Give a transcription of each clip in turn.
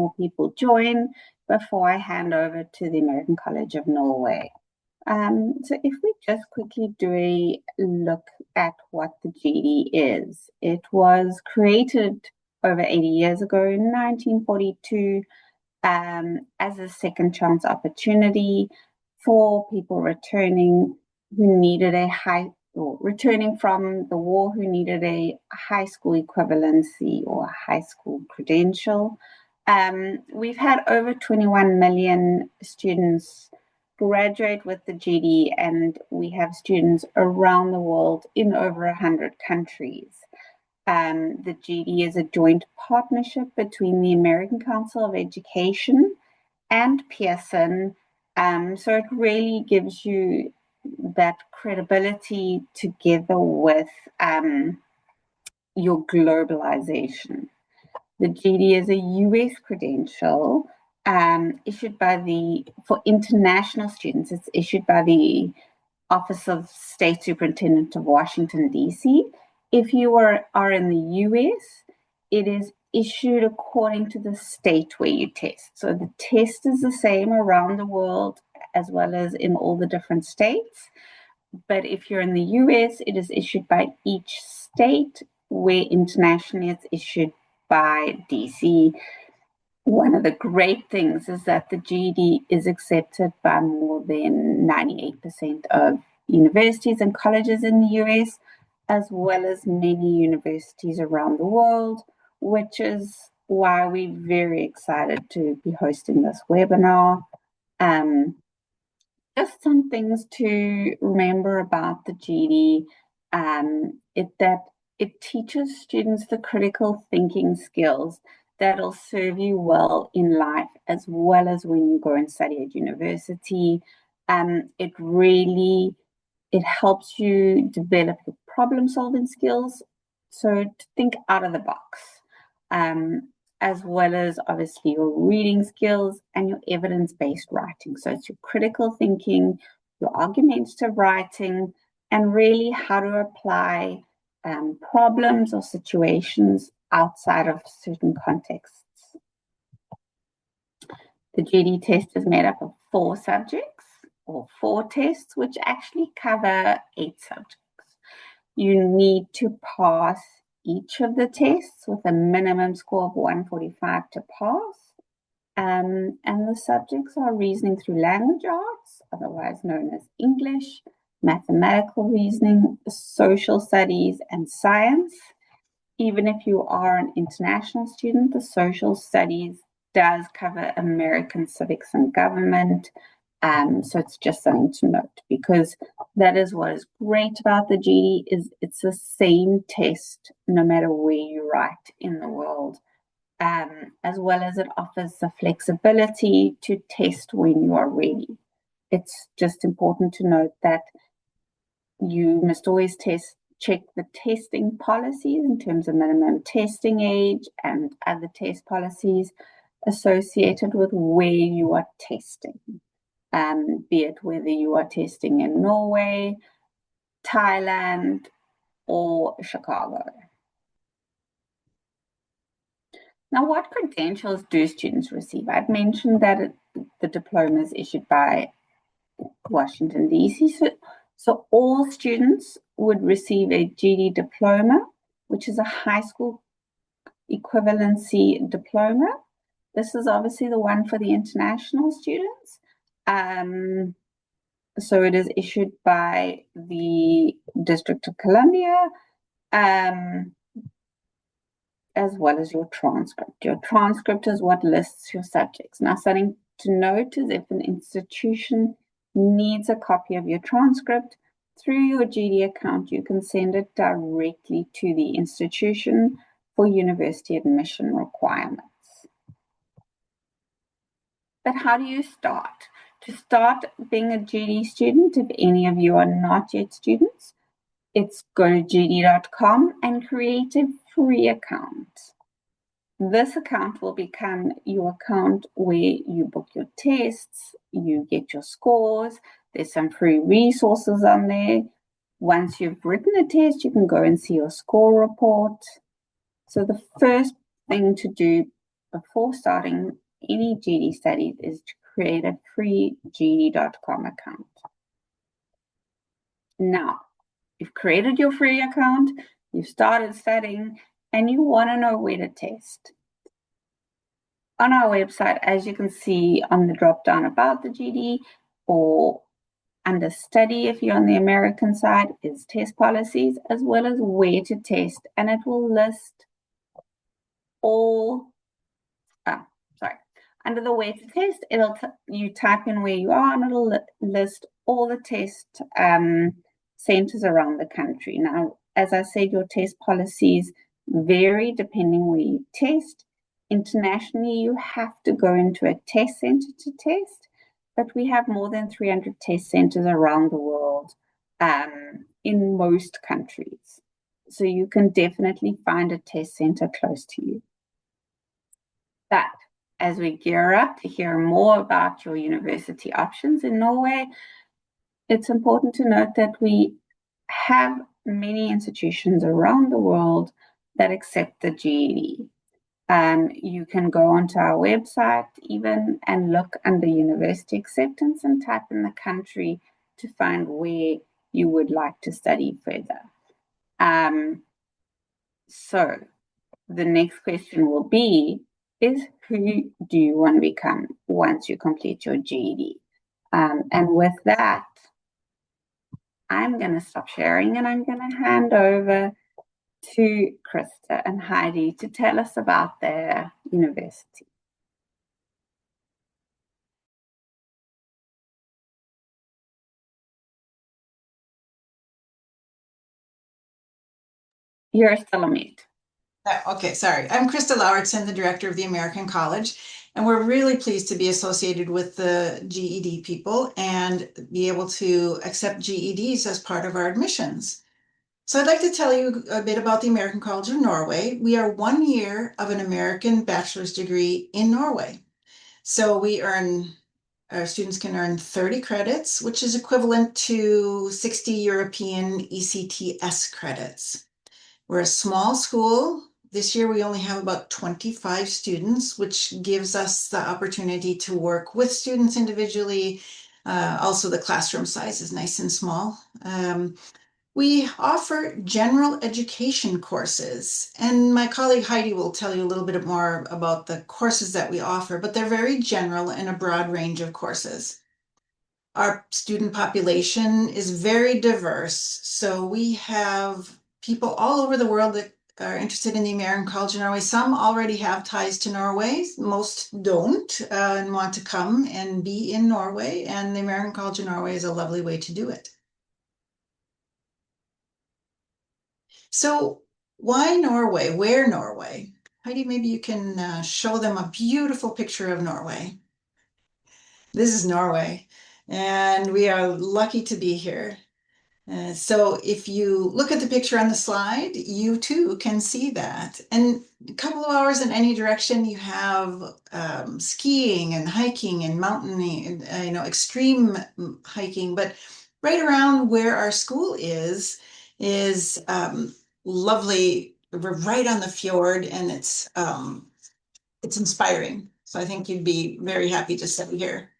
more people join before I hand over to the American College of Norway. So if we just quickly do a look at what the GED is, it was created over 80 years ago in 1942 as a second chance opportunity for people returning from the war who needed a high school equivalency or a high school credential. We've had over 21 million students graduate with the GED, and we have students around the world in over 100 countries. The GED is a joint partnership between the American Council of Education and Pearson. So it really gives you that credibility together with your globalization. The GED is a US credential issued for international students. It's issued by the Office of State Superintendent of Washington, D.C. If you are in the US, it is issued according to the state where you test. So the test is the same around the world as well as in all the different states. But if you're in the US, it is issued by each state, where internationally it's issued by DC. One of the great things is that the GED is accepted by more than 98% of universities and colleges in the US, as well as many universities around the world, which is why we're very excited to be hosting this webinar. Just some things to remember about the GED, it teaches students the critical thinking skills that'll serve you well in life as well as when you go and study at university. It helps you develop your problem-solving skills, so to think out of the box, as well as obviously your reading skills and your evidence-based writing. So it's your critical thinking, your argumentative writing, and really how to apply problems or situations outside of certain contexts. The GED test is made up of 4 subjects or 4 tests, which actually cover 8 subjects. You need to pass each of the tests with a minimum score of 145 to pass. And the subjects are reasoning through language arts, otherwise known as English, mathematical reasoning, social studies, and science. Even if you are an international student, the social studies does cover American civics and government. So it's just something to note, because that is what is great about the GED, is it's the same test no matter where you write in the world, as well as it offers the flexibility to test when you are ready. It's just important to note that you must always check the testing policies in terms of minimum testing age and other test policies associated with where you are testing. Be it whether you are testing in Norway, Thailand, or Chicago. Now, what credentials do students receive? I've mentioned that the diploma is issued by Washington, D.C. So all students would receive a GED diploma, which is a high school equivalency diploma. This is obviously the one for the international students. So it is issued by the District of Columbia, as well as your transcript. Your transcript is what lists your subjects. Now, something to note is if an institution needs a copy of your transcript, through your GED account, you can send it directly to the institution for university admission requirements. But how do you start? To start being a GED student, if any of you are not yet students, it's go to GED.com and create a free account. This account will become your account where you book your tests, you get your scores, there's some free resources on there. Once you've written a test, you can go and see your score report. So the first thing to do before starting any GED studies is to create a free GED.com account. Now, you've created your free account, you've started studying, and you want to know where to test. On our website, as you can see on the drop down about the GED, or under study, if you're on the American side, is test policies as well as where to test, and it will list all, under the where to test, you type in where you are and it'll list all the test centers around the country. Now, as I said, your test policies vary depending where you test. Internationally, you have to go into a test center to test, but we have more than 300 test centers around the world in most countries. So you can definitely find a test center close to you. But as we gear up to hear more about your university options in Norway, it's important to note that we have many institutions around the world that accept the GED. You can go onto our website even and look under university acceptance and type in the country to find where you would like to study further. So the next question will be, who do you want to become once you complete your GED? And with that, I'm going to stop sharing and I'm going to hand over to Krista and Heidi to tell us about their university. You're still on mute. Okay, sorry. I'm Krista Lauritsen, the director of the American College, and we're really pleased to be associated with the GED people and be able to accept GEDs as part of our admissions. So I'd like to tell you a bit about the American College of Norway. We are 1 year of an American bachelor's degree in Norway. So our students can earn 30 credits, which is equivalent to 60 European ECTS credits. We're a small school. This year we only have about 25 students, which gives us the opportunity to work with students individually. Also, the classroom size is nice and small. We offer general education courses, and my colleague Heidi will tell you a little bit more about the courses that we offer, but they're very general and a broad range of courses. Our student population is very diverse, so we have people all over the world that are interested in the American College of Norway. Some already have ties to Norway, most don't, and want to come and be in Norway, and the American College of Norway is a lovely way to do it. So why Norway? Where Norway? Heidi, maybe you can show them a beautiful picture of Norway. This is Norway, and we are lucky to be here. So if you look at the picture on the slide, you too can see that. And a couple of hours in any direction, you have skiing and hiking and mountaining, extreme hiking. But right around where our school is lovely. We're right on the fjord, and it's inspiring. So I think you'd be very happy to study here.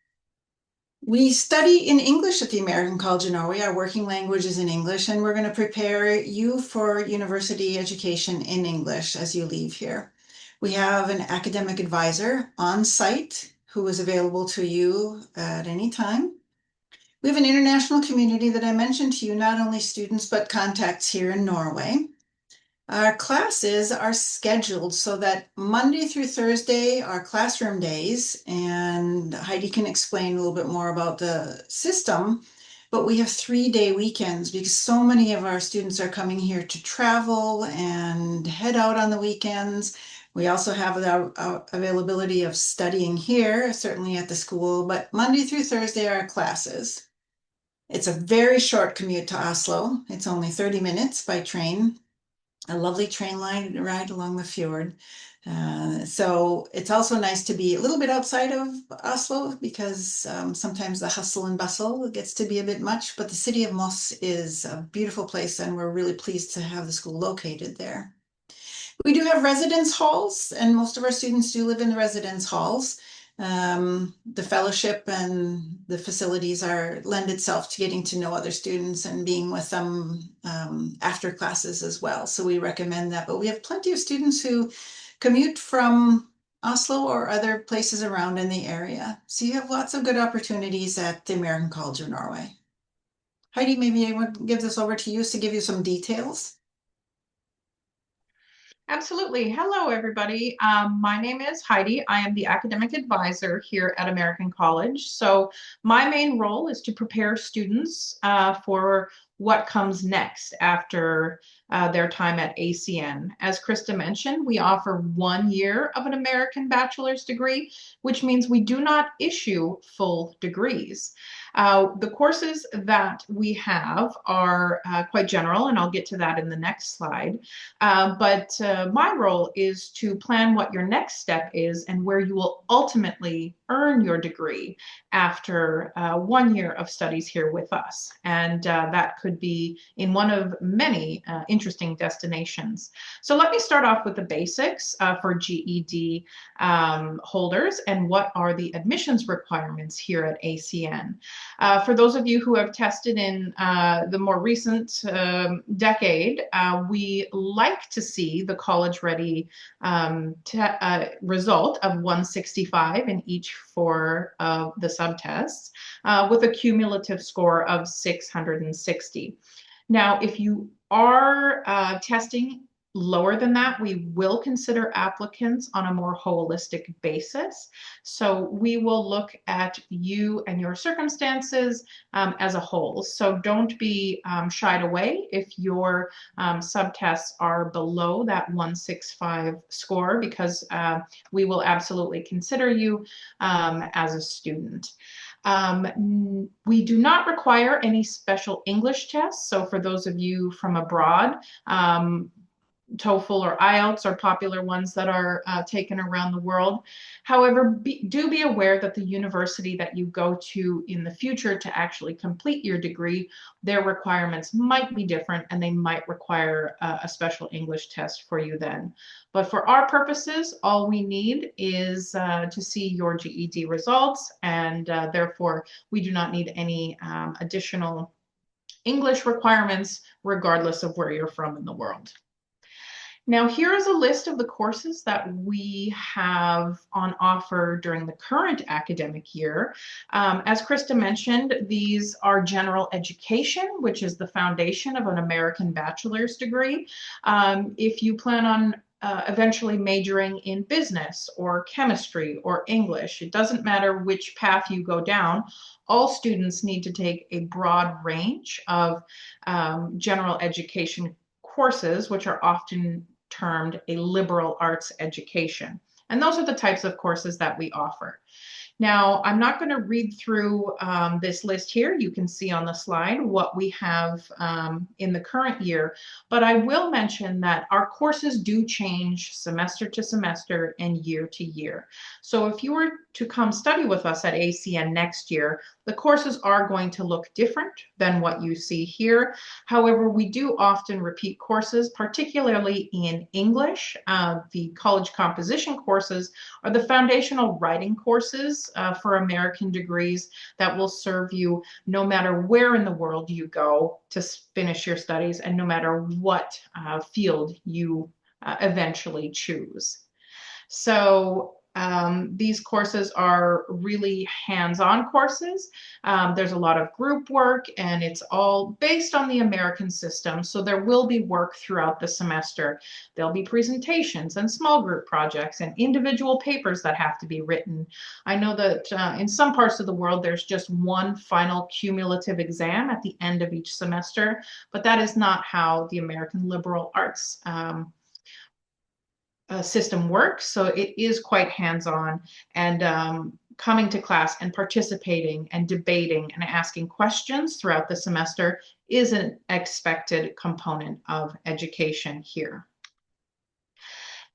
We study in English at the American College of Norway. Our working language is in English, and we're going to prepare you for university education in English as you leave here. We have an academic advisor on site who is available to you at any time. We have an international community that I mentioned to you, not only students, but contacts here in Norway. Our classes are scheduled so that Monday through Thursday are classroom days, and Heidi can explain a little bit more about the system, but we have 3-day weekends because so many of our students are coming here to travel and head out on the weekends. We also have the availability of studying here, certainly at the school, but Monday through Thursday are classes. It's a very short commute to Oslo. It's only 30 minutes by train. A lovely train line ride along the fjord. So it's also nice to be a little bit outside of Oslo because sometimes the hustle and bustle gets to be a bit much, but the city of Moss is a beautiful place and we're really pleased to have the school located there. We do have residence halls, and most of our students do live in the residence halls. The fellowship and the facilities are lend itself to getting to know other students and being with them after classes as well. So we recommend that. But we have plenty of students who commute from Oslo or other places around in the area. So you have lots of good opportunities at the American College of Norway. Heidi, maybe I want to give this over to you to give you some details. Absolutely. Hello, everybody. My name is Heidi. I am the academic advisor here at American College. So my main role is to prepare students for what comes next after their time at ACN. As Krista mentioned, we offer 1 year of an American bachelor's degree, which means we do not issue full degrees. The courses that we have are quite general, and I'll get to that in the next slide. But my role is to plan what your next step is and where you will ultimately earn your degree after 1 year of studies here with us. And that could be in one of many interesting destinations. So let me start off with the basics for GED holders and what are the admissions requirements here at ACN. For those of you who have tested in the more recent decade, we like to see the college ready result of 165 in each four of the subtests with a cumulative score of 660. Now, if you are testing lower than that, we will consider applicants on a more holistic basis. So we will look at you and your circumstances as a whole. So don't be shied away if your subtests are below that 165 score, because we will absolutely consider you as a student. We do not require any special English tests. So for those of you from abroad, TOEFL or IELTS are popular ones that are taken around the world. However, do be aware that the university that you go to in the future to actually complete your degree, their requirements might be different and they might require a special English test for you then. But for our purposes, all we need is to see your GED results, and therefore we do not need any additional English requirements regardless of where you're from in the world. Now, here is a list of the courses that we have on offer during the current academic year. As Krista mentioned, these are general education, which is the foundation of an American bachelor's degree. If you plan on eventually majoring in business or chemistry or English, it doesn't matter which path you go down. All students need to take a broad range of general education courses, which are often termed a liberal arts education. And those are the types of courses that we offer. Now, I'm not going to read through this list here. You can see on the slide what we have in the current year, but I will mention that our courses do change semester to semester and year to year. So if you were to come study with us at ACN next year, the courses are going to look different than what you see here. However, we do often repeat courses, particularly in English. The college composition courses are the foundational writing courses for American degrees that will serve you no matter where in the world you go to finish your studies and no matter what field you eventually choose. So these courses are really hands-on courses. There's a lot of group work and it's all based on the American system. So there will be work throughout the semester. There'll be presentations and small group projects and individual papers that have to be written. I know that in some parts of the world, there's just one final cumulative exam at the end of each semester, but that is not how the American liberal arts system works. So it is quite hands-on, and coming to class and participating and debating and asking questions throughout the semester is an expected component of education here.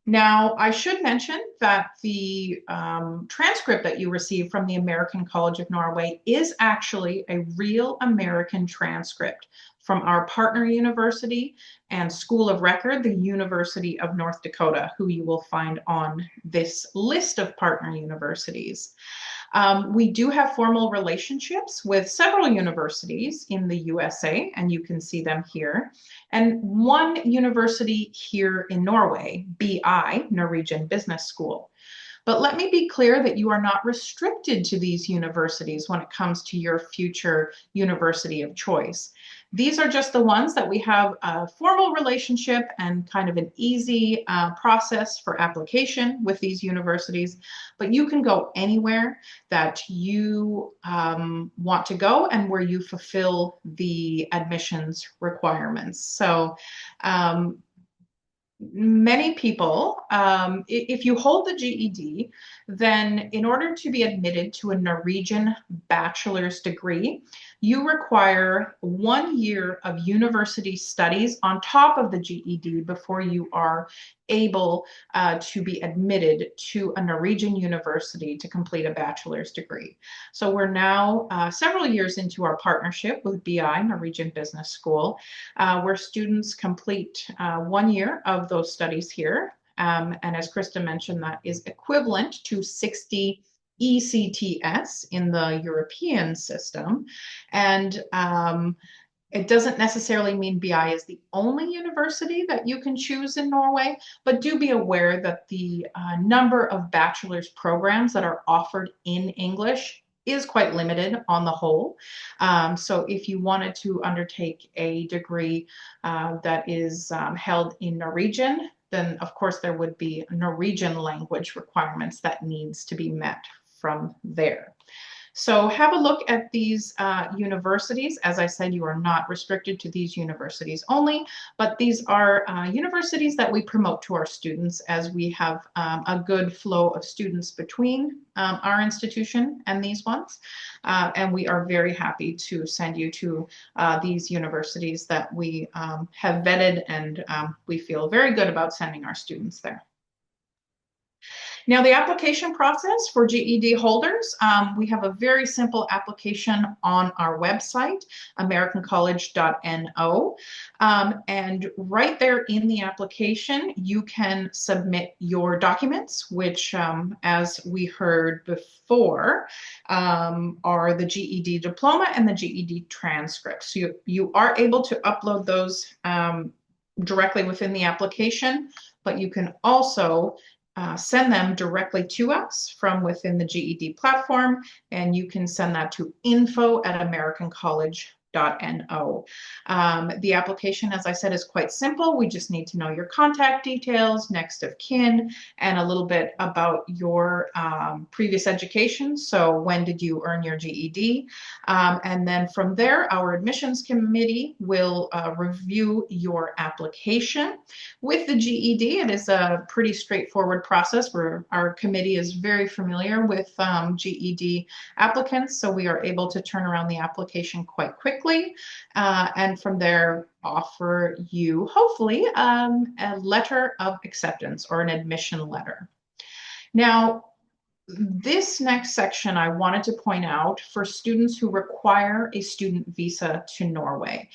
Now, I should mention that the transcript that you receive from the American College of Norway is actually a real American transcript from our partner university and school of record, the University of North Dakota, who you will find on this list of partner universities. We do have formal relationships with several universities in the USA, and you can see them here. And one university here in Norway, BI, Norwegian Business School. But let me be clear that you are not restricted to these universities when it comes to your future university of choice. These are just the ones that we have a formal relationship and kind of an easy process for application with these universities, but you can go anywhere that you want to go and where you fulfill the admissions requirements. So many people, if you hold the GED, then in order to be admitted to a Norwegian bachelor's degree, you require 1 year of university studies on top of the GED before you are able to be admitted to a Norwegian university to complete a bachelor's degree. So we're now several years into our partnership with BI, Norwegian Business School, where students complete 1 year of those studies here. And as Krista mentioned, that is equivalent to 60 ECTS in the European system. And it doesn't necessarily mean BI is the only university that you can choose in Norway, but do be aware that the number of bachelor's programs that are offered in English is quite limited on the whole. So if you wanted to undertake a degree that is held in Norwegian, then of course there would be Norwegian language requirements that needs to be met from there. So have a look at these universities. As I said, you are not restricted to these universities only, but these are universities that we promote to our students as we have a good flow of students between our institution and these ones. And we are very happy to send you to these universities that we have vetted, and we feel very good about sending our students there. Now, the application process for GED holders, we have a very simple application on our website, americancollege.no. And right there in the application, you can submit your documents, which, as we heard before, are the GED diploma and the GED transcript. So you are able to upload those directly within the application, but you can also send them directly to us from within the GED platform, and you can send that to info@americancollege.no. The application, as I said, is quite simple. We just need to know your contact details, next of kin, and a little bit about your previous education. So when did you earn your GED? And then from there, our admissions committee will review your application. With the GED, it is a pretty straightforward process where our committee is very familiar with GED applicants, so we are able to turn around the application quite quickly. And from there, offer you hopefully a letter of acceptance or an admission letter. Now, this next section I wanted to point out for students who require a student visa to Norway,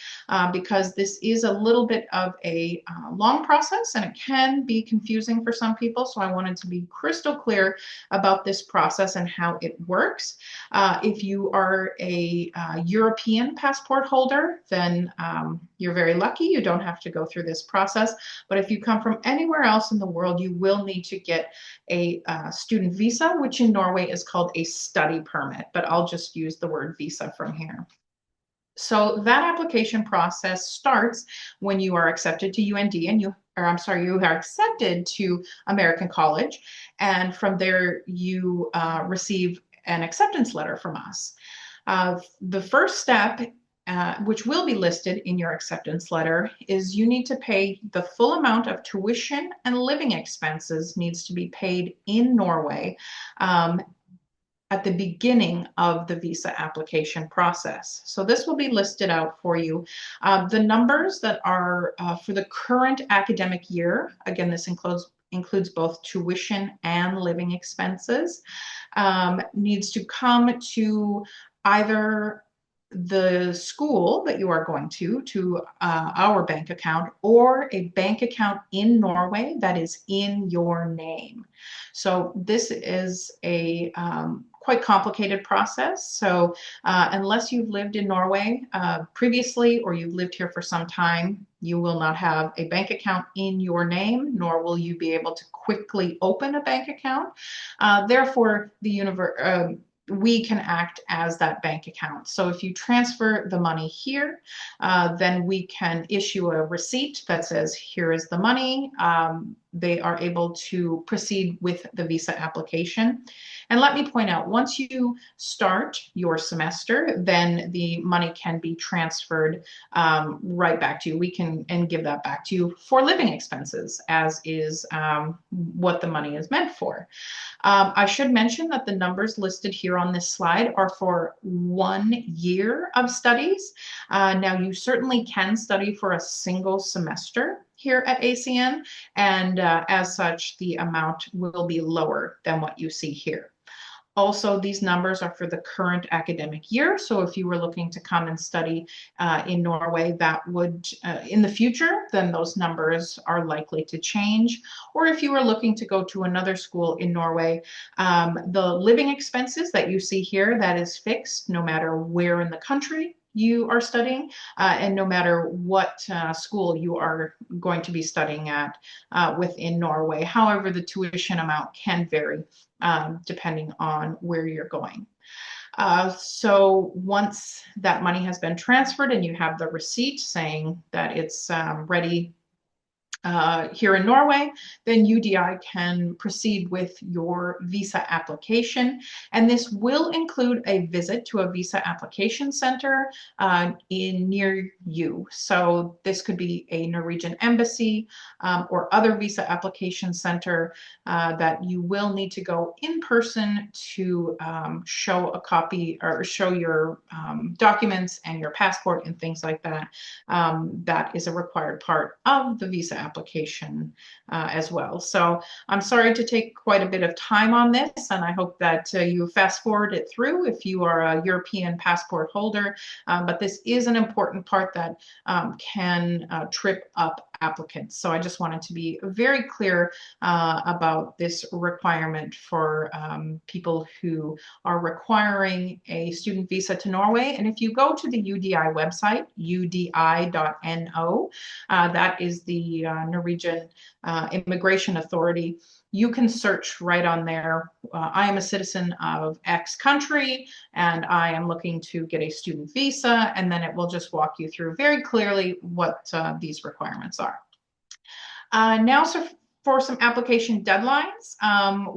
because this is a little bit of a long process and it can be confusing for some people. So I wanted to be crystal clear about this process and how it works. If you are a European passport holder, then you're very lucky. You don't have to go through this process. But if you come from anywhere else in the world, you will need to get a student visa, which in Norway is called a study permit, but I'll just use the word visa from here. So that application process starts when you are accepted to UND and you are accepted to American College, and from there you receive an acceptance letter from us. The first step, which will be listed in your acceptance letter, is you need to pay the full amount of tuition and living expenses needs to be paid in Norway at the beginning of the visa application process. So this will be listed out for you. The numbers that are for the current academic year, again, this includes both tuition and living expenses, needs to come to either the school that you are going to our bank account, or a bank account in Norway that is in your name. So this is a quite complicated process. So unless you've lived in Norway previously, or you've lived here for some time, you will not have a bank account in your name, nor will you be able to quickly open a bank account. Therefore, we can act as that bank account. So if you transfer the money here, then we can issue a receipt that says, here is the money. They are able to proceed with the visa application. And let me point out, once you start your semester, then the money can be transferred right back to you. We can give that back to you for living expenses, as is what the money is meant for. I should mention that the numbers listed here on this slide are for 1 year of studies. Now, you certainly can study for a single semester here at ACN, and as such, the amount will be lower than what you see here. Also, these numbers are for the current academic year. So if you were looking to come and study in Norway, that would, in the future, then those numbers are likely to change. Or if you were looking to go to another school in Norway, the living expenses that you see here, that is fixed no matter where in the country you are studying, and no matter what school you are going to be studying at within Norway. However, the tuition amount can vary depending on where you're going. So once that money has been transferred and you have the receipt saying that it's ready here in Norway, then UDI can proceed with your visa application. And this will include a visit to a visa application center near you. So this could be a Norwegian embassy or other visa application center that you will need to go in person to show a copy or show your documents and your passport and things like that. That is a required part of the visa application as well. So I'm sorry to take quite a bit of time on this, and I hope that you fast forward it through if you are a European passport holder, but this is an important part that can trip up applicants. So I just wanted to be very clear about this requirement for people who are requiring a student visa to Norway. And if you go to the UDI website, udi.no, that is the Norwegian Immigration Authority, you can search right on there. I am a citizen of X country and I am looking to get a student visa, and then it will just walk you through very clearly what these requirements are. Now, so for some application deadlines,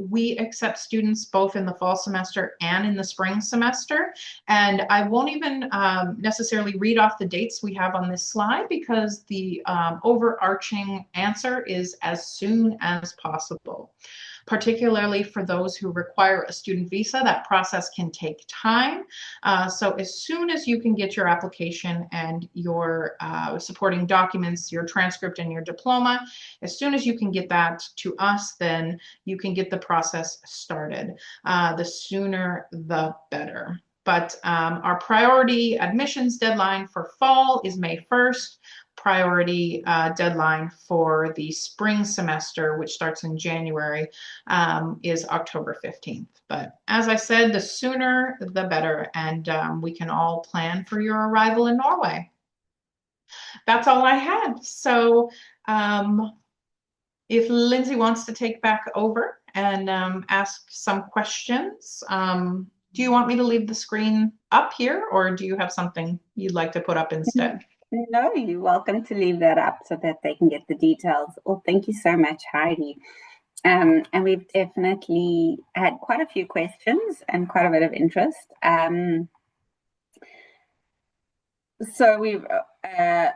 we accept students both in the fall semester and in the spring semester. And I won't even necessarily read off the dates we have on this slide, because the overarching answer is as soon as possible. Particularly for those who require a student visa, that process can take time. So as soon as you can get your application and your supporting documents, your transcript and your diploma, as soon as you can get that to us, then you can get the process started. The sooner, the better. But our priority admissions deadline for fall is May 1st. Priority deadline for the spring semester, which starts in January, is October 15th. But as I said, the sooner the better, and we can all plan for your arrival in Norway. That's all I had. So if Lindsay wants to take back over and ask some questions, do you want me to leave the screen up here, or do you have something you'd like to put up instead? No, you're welcome to leave that up so that they can get the details. Well, thank you so much, Heidi. And we've definitely had quite a few questions and quite a bit of interest. So we've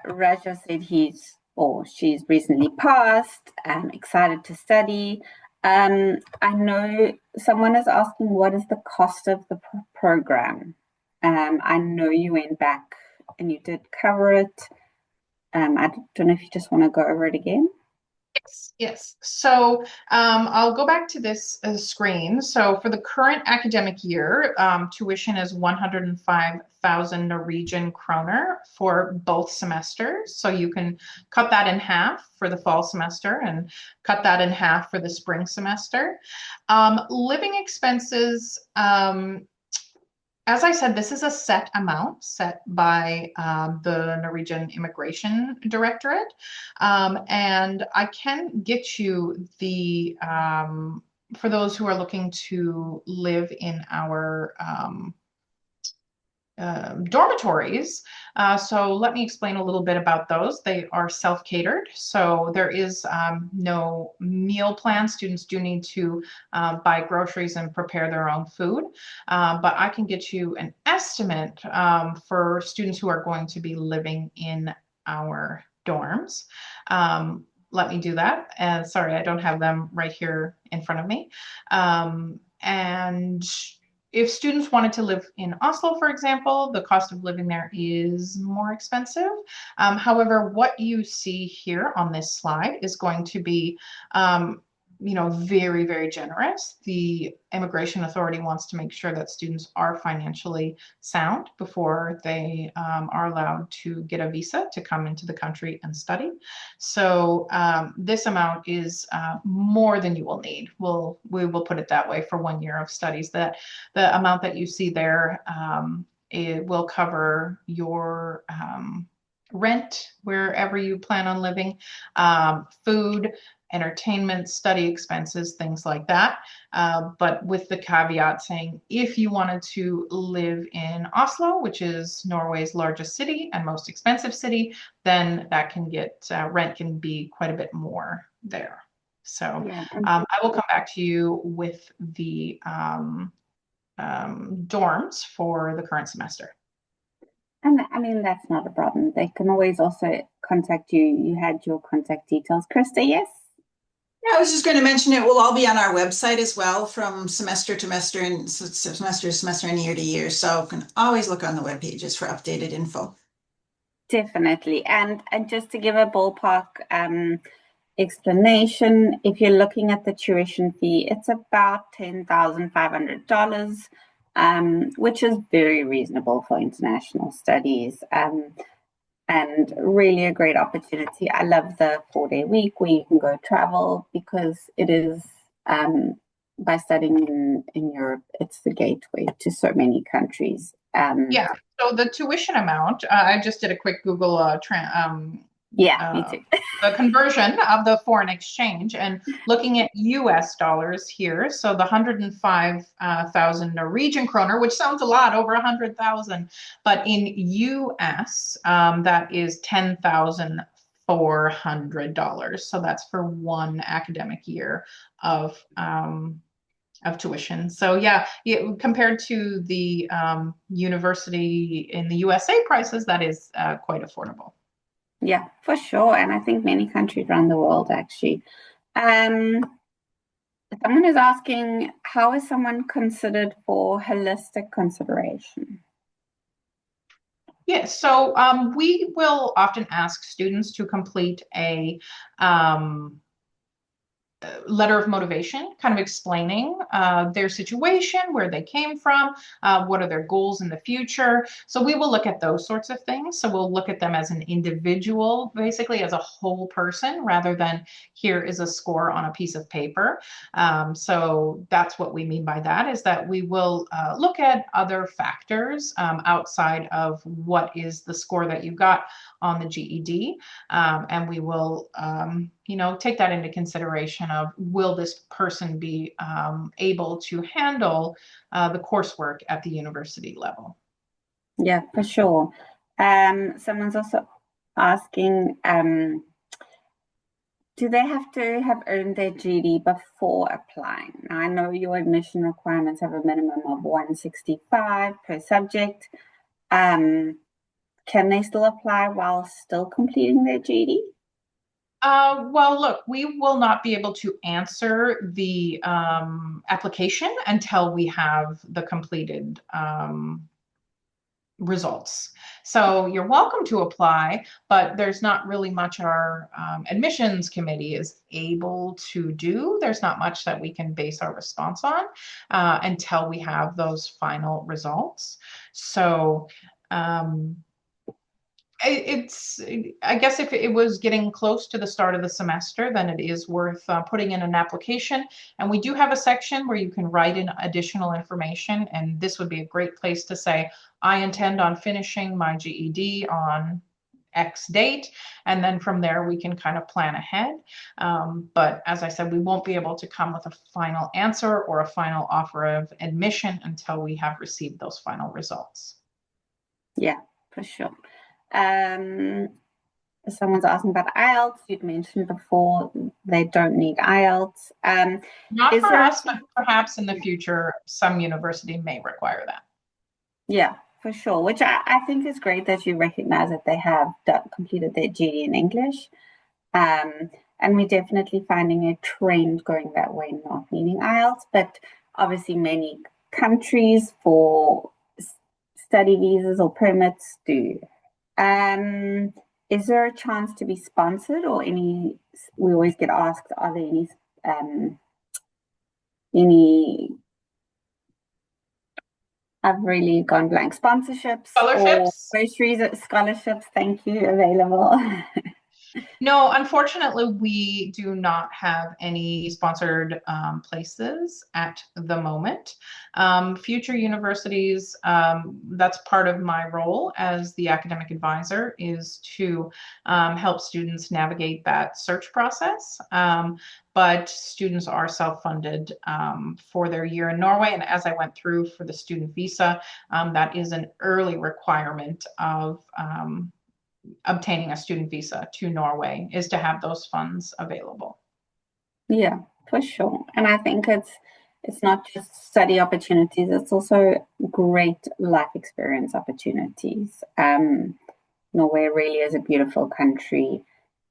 Raja said she's recently passed, excited to study. I know someone is asking, what is the cost of the program? I know you went back and you did cover it. I don't know if you just want to go over it again. Yes, yes. So I'll go back to this screen. So for the current academic year, tuition is 105,000 Norwegian kroner for both semesters. So you can cut that in half for the fall semester and cut that in half for the spring semester. Living expenses, as I said, this is a set amount set by the Norwegian Immigration Directorate. And I can get you for those who are looking to live in our dormitories. So let me explain a little bit about those. They are self-catered, so there is no meal plan. Students do need to buy groceries and prepare their own food, but I can get you an estimate for students who are going to be living in our dorms. Let me do that. And sorry, I don't have them right here in front of me. And if students wanted to live in Oslo, for example, the cost of living there is more expensive. However, what you see here on this slide is going to be very, very generous. The Immigration Authority wants to make sure that students are financially sound before they are allowed to get a visa to come into the country and study. So this amount is more than you will need. We will put it that way for 1 year of studies. That the amount that you see there, it will cover your rent wherever you plan on living, food, entertainment, study expenses, things like that. But with the caveat saying, if you wanted to live in Oslo, which is Norway's largest city and most expensive city, then that can get, rent can be quite a bit more there. So Yeah. I will come back to you with the dorms for the current semester. And I mean, that's not a problem. They can always also contact you. You had your contact details. Krista, yes? Yeah, I was just going to mention it will all be on our website as well from semester to semester and semester to semester and year to year. So you can always look on the web pages for updated info. Definitely. And just to give a ballpark explanation, if you're looking at the tuition fee, it's about $10,500, which is very reasonable for international studies. And really a great opportunity. I love the 4-day week where you can go travel, because it is, by studying in Europe, it's the gateway to so many countries. Yeah. So the tuition amount, I just did a quick Google Me too. the conversion of the foreign exchange and looking at US dollars here. So the 105,000 Norwegian kroner, which sounds a lot, over 100,000, but in US, that is $10,400. So that's for one academic year of tuition. So yeah, compared to the university in the USA prices, that is quite affordable. Yeah, for sure. And I think many countries around the world actually. Someone is asking, how is someone considered for holistic consideration? Yes, so we will often ask students to complete a letter of motivation, kind of explaining their situation, where they came from, what are their goals in the future. So we will look at those sorts of things. So we'll look at them as an individual, basically as a whole person, rather than here is a score on a piece of paper. So that's what we mean by that, is that we will look at other factors outside of what is the score that you got on the GED. And we will, take that into consideration of, will this person be able to handle the coursework at the university level? Yeah, for sure. Someone's also asking, do they have to have earned their GED before applying? Now, I know your admission requirements have a minimum of 165 per subject. Can they still apply while still completing their GED? Well, look, we will not be able to answer the application until we have the completed results. So you're welcome to apply, but there's not really much our admissions committee is able to do. There's not much that we can base our response on until we have those final results. So I guess if it was getting close to the start of the semester, then it is worth putting in an application. And we do have a section where you can write in additional information. And this would be a great place to say, I intend on finishing my GED on X date. And then from there, we can kind of plan ahead. But as I said, we won't be able to come with a final answer or a final offer of admission until we have received those final results. Yeah, for sure. Someone's asking about IELTS. You'd mentioned before they don't need IELTS. Not for us, but perhaps in the future, some university may require that. Yeah, for sure. Which I think is great that you recognize that they have completed their GED in English. And we're definitely finding a trend going that way, not needing IELTS. But obviously, many countries for study visas or permits do. Is there a chance to be sponsored or any? We always get asked, are there any? I've really gone blank. Sponsorships Scholarships? or scholarships. Thank you. Available. No, unfortunately, we do not have any sponsored places at the moment. Future universities, that's part of my role as the academic advisor, is to help students navigate that search process. But students are self-funded for their year in Norway. And as I went through for the student visa, that is an early requirement of obtaining a student visa to Norway, is to have those funds available. Yeah, for sure. And I think it's not just study opportunities, it's also great life experience opportunities. Norway really is a beautiful country.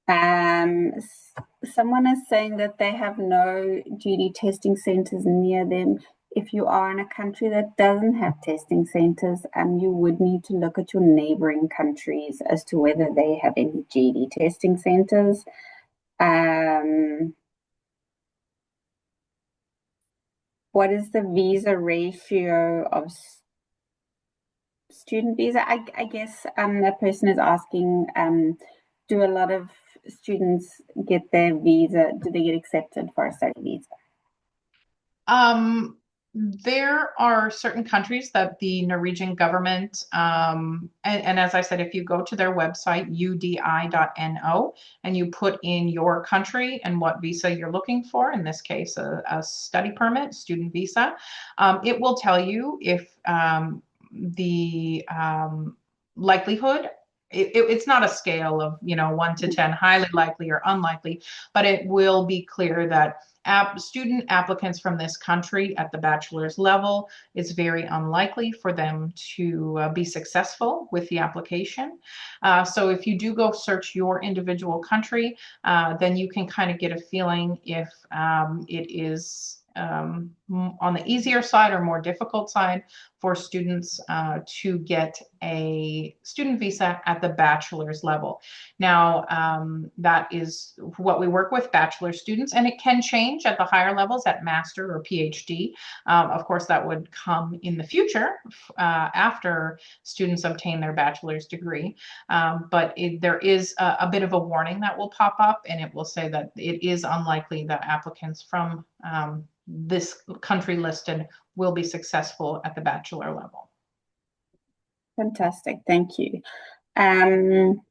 Someone is saying that they have no GED testing centers near them. If you are in a country that doesn't have testing centers, you would need to look at your neighboring countries as to whether they have any GED testing centers. What is the visa ratio of student visa? I guess that person is asking, do a lot of students get their visa? Do they get accepted for a study visa? There are certain countries that the Norwegian government, and as I said, if you go to their website, udi.no, and you put in your country and what visa you're looking for, in this case, a study permit, student visa, it will tell you if the likelihood, it's not a scale of 1 to 10, highly likely or unlikely, but it will be clear that student applicants from this country at the bachelor's level, it's very unlikely for them to be successful with the application. So if you do go search your individual country, then you can kind of get a feeling if it is on the easier side or more difficult side for students to get a student visa at the bachelor's level. Now, that is what we work with, bachelor students, and it can change at the higher levels at master or PhD. Of course, that would come in the future after students obtain their bachelor's degree. But there is a bit of a warning that will pop up, and it will say that it is unlikely that applicants from this country listed will be successful at the bachelor level. Fantastic, thank you. Someone,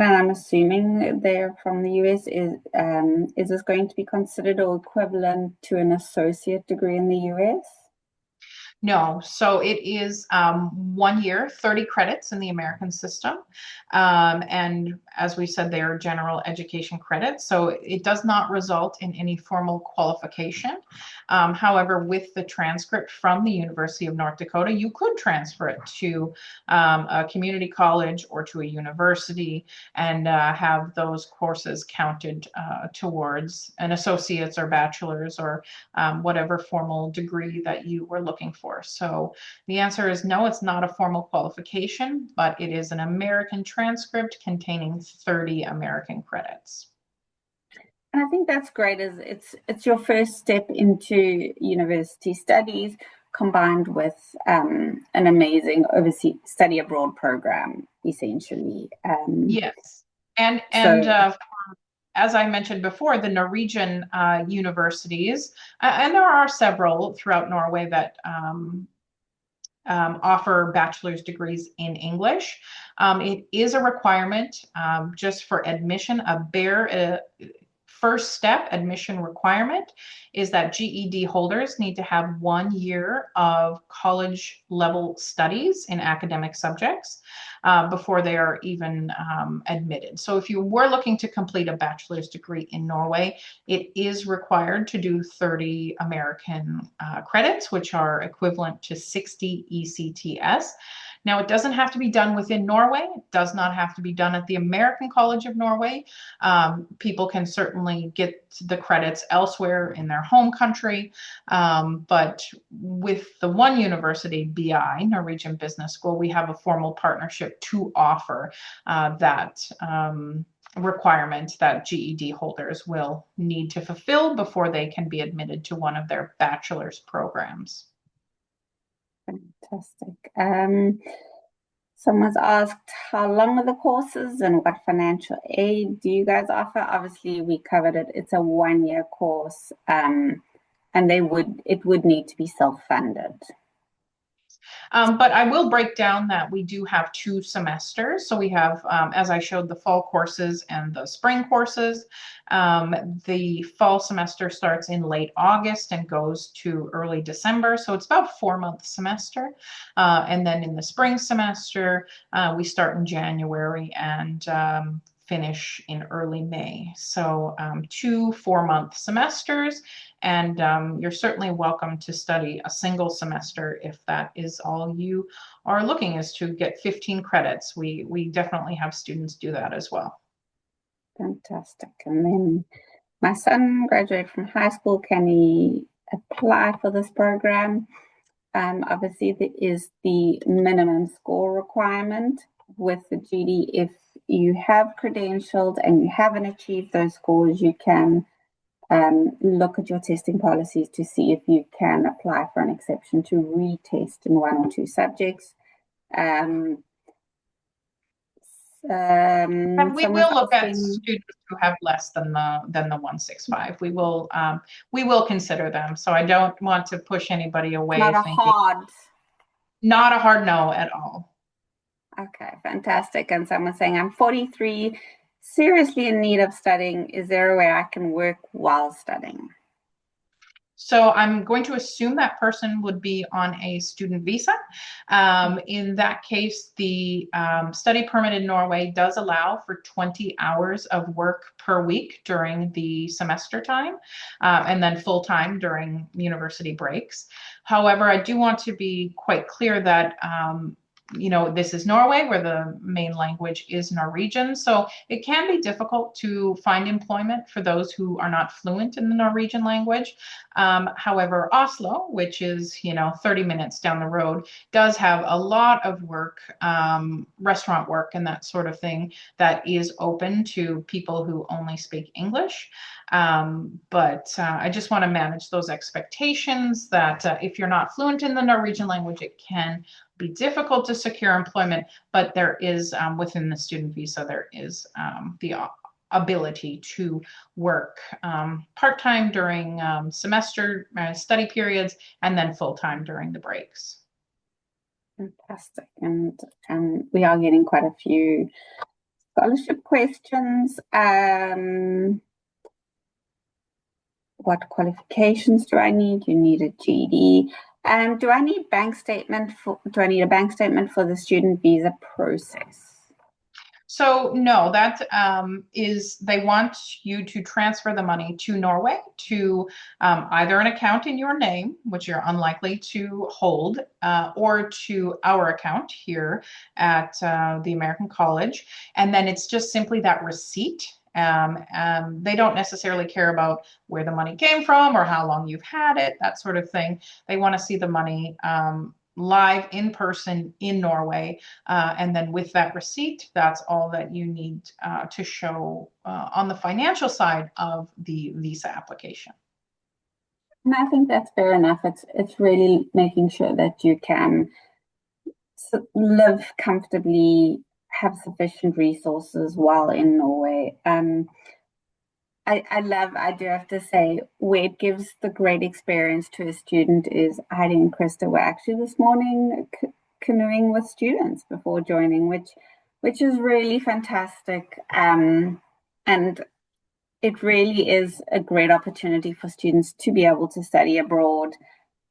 and I'm assuming they're from the US, is this going to be considered or equivalent to an associate degree in the US? No, so it is 1 year, 30 credits in the American system. And as we said, they are general education credits. So it does not result in any formal qualification. However, with the transcript from the University of North Dakota, you could transfer it to a community college or to a university and have those courses counted towards an associate's or bachelor's or whatever formal degree that you were looking for. for. So the answer is no, it's not a formal qualification, but it is an American transcript containing 30 American credits. And I think that's great, is it's your first step into university studies combined with an amazing overseas study abroad program, essentially. Yes. And as I mentioned before, the Norwegian universities, and there are several throughout Norway that offer bachelor's degrees in English. It is a requirement just for admission, a bare first step admission requirement is that GED holders need to have 1 year of college level studies in academic subjects before they are even admitted. So if you were looking to complete a bachelor's degree in Norway, it is required to do 30 American credits, which are equivalent to 60 ECTS. Now, it doesn't have to be done within Norway. It does not have to be done at the American College of Norway. People can certainly get the credits elsewhere in their home country. But with the one university, BI, Norwegian Business School, we have a formal partnership to offer that requirement that GED holders will need to fulfill before they can be admitted to one of their bachelor's programs. Fantastic. Someone's asked, how long are the courses and what financial aid do you guys offer? Obviously, we covered it. It's a 1-year course, and it would need to be self-funded. But I will break down that we do have 2 semesters. So we have, as I showed, the fall courses and the spring courses. The fall semester starts in late August and goes to early December. So it's about a 4-month semester. And then in the spring semester, we start in January and finish in early May. So 2 4-month semesters, and you're certainly welcome to study a single semester if that is all you are looking, is to get 15 credits. We definitely have students do that as well. Fantastic. And then my son graduated from high school. Can he apply for this program? Obviously, there is the minimum score requirement with the GED. If you have credentialed and you haven't achieved those scores, you can look at your testing policies to see if you can apply for an exception to retest in 1 or 2 subjects. And we will look at students who have less than the 165. We will consider them. So I don't want to push anybody away. Not a hard no at all. Okay, fantastic. And someone's saying, I'm 43, seriously in need of studying. Is there a way I can work while studying? So I'm going to assume that person would be on a student visa. In that case, the study permit in Norway does allow for 20 hours of work per week during the semester time, and then full time during university breaks. However, I do want to be quite clear that this is Norway, where the main language is Norwegian. So it can be difficult to find employment for those who are not fluent in the Norwegian language. However, Oslo, which is, 30 minutes down the road, does have a lot of work, restaurant work and that sort of thing that is open to people who only speak English. But I just want to manage those expectations that if you're not fluent in the Norwegian language, it can be difficult to secure employment, but there is, within the student visa, there is the ability to work part-time during semester study periods and then full-time during the breaks. Fantastic. And we are getting quite a few scholarship questions. What qualifications do I need? You need a GED. Do I need a bank statement for the student visa process? So no, that they want you to transfer the money to Norway to either an account in your name, which you're unlikely to hold, or to our account here at the American College. And then it's just simply that receipt They don't necessarily care about where the money came from or how long you've had it, that sort of thing. They want to see the money live in person in Norway. And then with that receipt, that's all that you need to show on the financial side of the visa application. And I think that's fair enough. It's really making sure that you can live comfortably, have sufficient resources while in Norway. I do have to say, where it gives the great experience to a student is Heidi and Krista were actually this morning canoeing with students before joining, which is really fantastic. And it really is a great opportunity for students to be able to study abroad.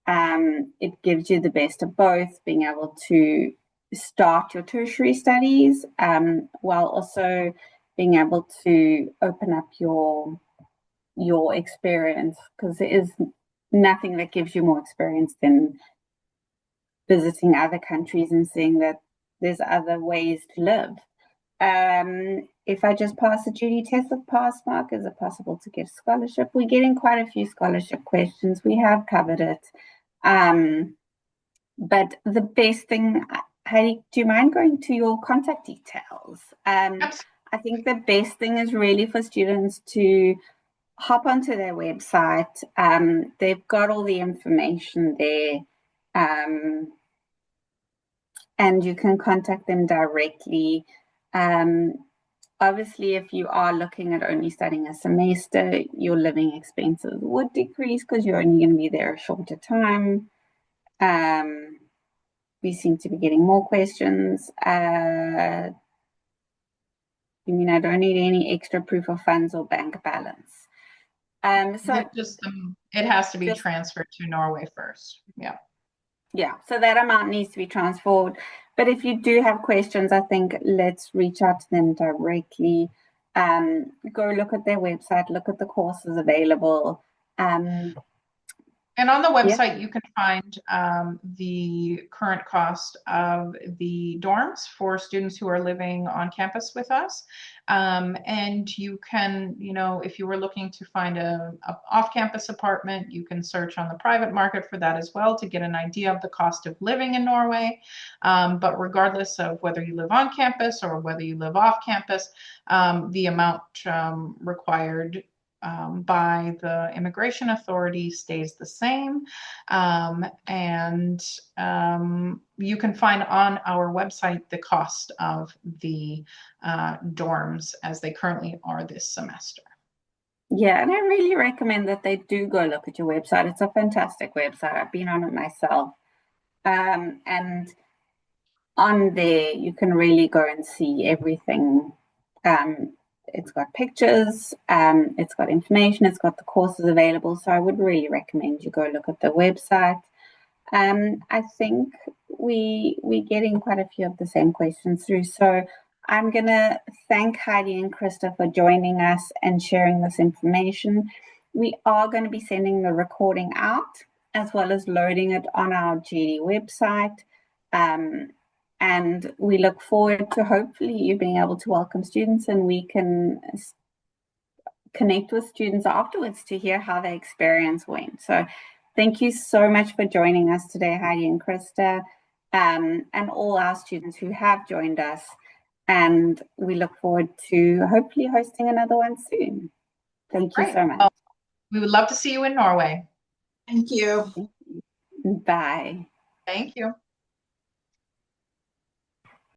It gives you the best of both, being able to start your tertiary studies while also being able to open up your experience, because there is nothing that gives you more experience than visiting other countries and seeing that there's other ways to live. If I just pass the GED test with pass mark, is it possible to get a scholarship? We're getting quite a few scholarship questions. We have covered it. But the best thing, Heidi, do you mind going to your contact details? I think the best thing is really for students to hop onto their website. They've got all the information there. And you can contact them directly. Obviously, if you are looking at only studying a semester, your living expenses would decrease because you're only going to be there a shorter time. We seem to be getting more questions. You mean I don't need any extra proof of funds or bank balance? So just it has to be transferred to Norway first. Yeah. Yeah, so that amount needs to be transferred. But if you do have questions, I think let's reach out to them directly. Go look at their website, look at the courses available. And on the website, you can find the current cost of the dorms for students who are living on campus with us. And you can, if you were looking to find a off-campus apartment, you can search on the private market for that as well to get an idea of the cost of living in Norway. But regardless of whether you live on campus or whether you live off campus, the amount required by the immigration authority stays the same. And you can find on our website the cost of the dorms as they currently are this semester. Yeah, and I really recommend that they do go look at your website. It's a fantastic website. I've been on it myself. And on there, you can really go and see everything. It's got pictures, it's got information, it's got the courses available. So I would really recommend you go look at the website. I think we're getting quite a few of the same questions through. So I'm going to thank Heidi and Krista for joining us and sharing this information. We are going to be sending the recording out as well as loading it on our GED website. And we look forward to hopefully you being able to welcome students, and we can connect with students afterwards to hear how their experience went. So thank you so much for joining us today, Heidi and Krista, and all our students who have joined us. And we look forward to hopefully hosting another one soon. Thank you so much. Well, we would love to see you in Norway. Thank you. Bye. Thank you.